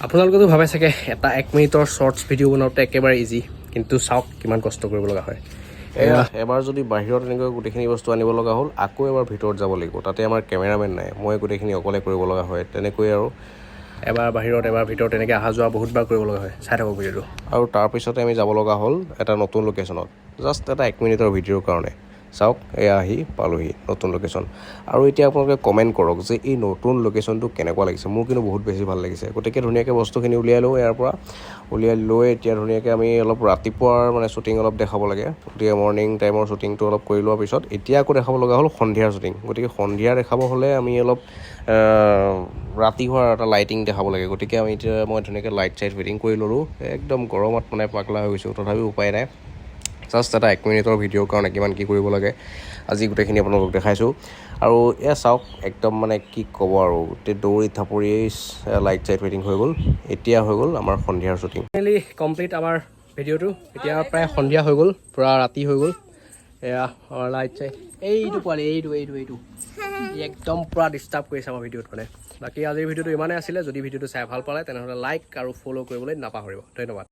আপোনালোকেতো ভাবে চাগে এটা 1 মিনিটৰ শ্বৰ্টছ ভিডিঅ' বনাওঁতে একেবাৰে ইজি, কিন্তু চাওক কিমান কষ্ট কৰিব লগা হয়। এবাৰ যদি বাহিৰত এনেকৈ গোটেইখিনি বস্তু আনিব লগা হ'ল, আকৌ এবাৰ ভিতৰত যাব লাগিব। তাতে আমাৰ কেমেৰামেন নাই, মই গোটেইখিনি অকলে কৰিব লগা হয়। তেনেকৈ আৰু এবাৰ বাহিৰত এবাৰ ভিতৰত তেনেকৈ অহা যোৱা বহুতবাৰ কৰিব লগা হয়। চাই থাকক ভিডিঅ'টো। আৰু তাৰপিছতে আমি যাব লগা হ'ল এটা নতুন লোকেশ্যনত, জাষ্ট এটা 1 মিনিটৰ ভিডিঅ'ৰ কাৰণে। চাওক, এয়া আহি পালোহি নতুন লোকেশ্যন। আৰু এতিয়া আপোনালোকে কমেণ্ট কৰক যে এই নতুন লোকেশ্যনটো কেনেকুৱা লাগিছে। মোৰ কিন্তু বহুত বেছি ভাল লাগিছে। গতিকে ধুনীয়াকৈ বস্তুখিনি উলিয়াই লওঁ ইয়াৰ পৰা। উলিয়াই লৈ এতিয়া ধুনীয়াকৈ আমি অলপ ৰাতিপুৱাৰ মানে শ্বুটিং অলপ দেখাব লাগে। গতিকে মৰ্ণিং টাইমৰ শ্বুটিংটো অলপ কৰি লোৱাৰ পিছত এতিয়া আকৌ দেখাব লগা হ'ল সন্ধিয়াৰ শ্বুটিং। গতিকে সন্ধিয়া দেখাব হ'লে আমি অলপ ৰাতি হোৱাৰ এটা লাইটিং দেখাব লাগে। গতিকে মই ধুনীয়াকৈ লাইট চাইট ফিটিং কৰি ল'লোঁ। একদম গৰমত মানে পাগলা হৈ গৈছোঁ, তথাপিও উপায় নাই। জাষ্ট এটা 1 মিনিটৰ ভিডিঅ'ৰ কাৰণে কিমান কি কৰিব লাগে আজি গোটেইখিনি আপোনালোকক দেখাইছোঁ। আৰু এয়া চাওক, একদম মানে কি ক'ব আৰু, গোটেই দৌৰি থাপৰি লাইট চাইট ফিটিং হৈ গ'ল। এতিয়া হৈ গ'ল আমাৰ সন্ধিয়াৰ শ্বুটিং। ফাইনেলি কমপ্লিট আমাৰ ভিডিঅ'টো। এতিয়া প্ৰায় সন্ধিয়া হৈ গ'ল, পূৰা ৰাতি হৈ গ'ল। এয়া আমাৰ লাইট চাইট, এইটো পোৱালি এইটো একদম পূৰা ডিষ্টাৰ্ব কৰিছে আমাৰ ভিডিঅ'ত মানে। বাকী আজিৰ ভিডিঅ'টো ইমানেই আছিলে। যদি ভিডিঅ'টো চাই ভাল পালে তেনেহ'লে লাইক আৰু ফ'ল' কৰিবলৈ নাপাহৰিব। ধন্যবাদ।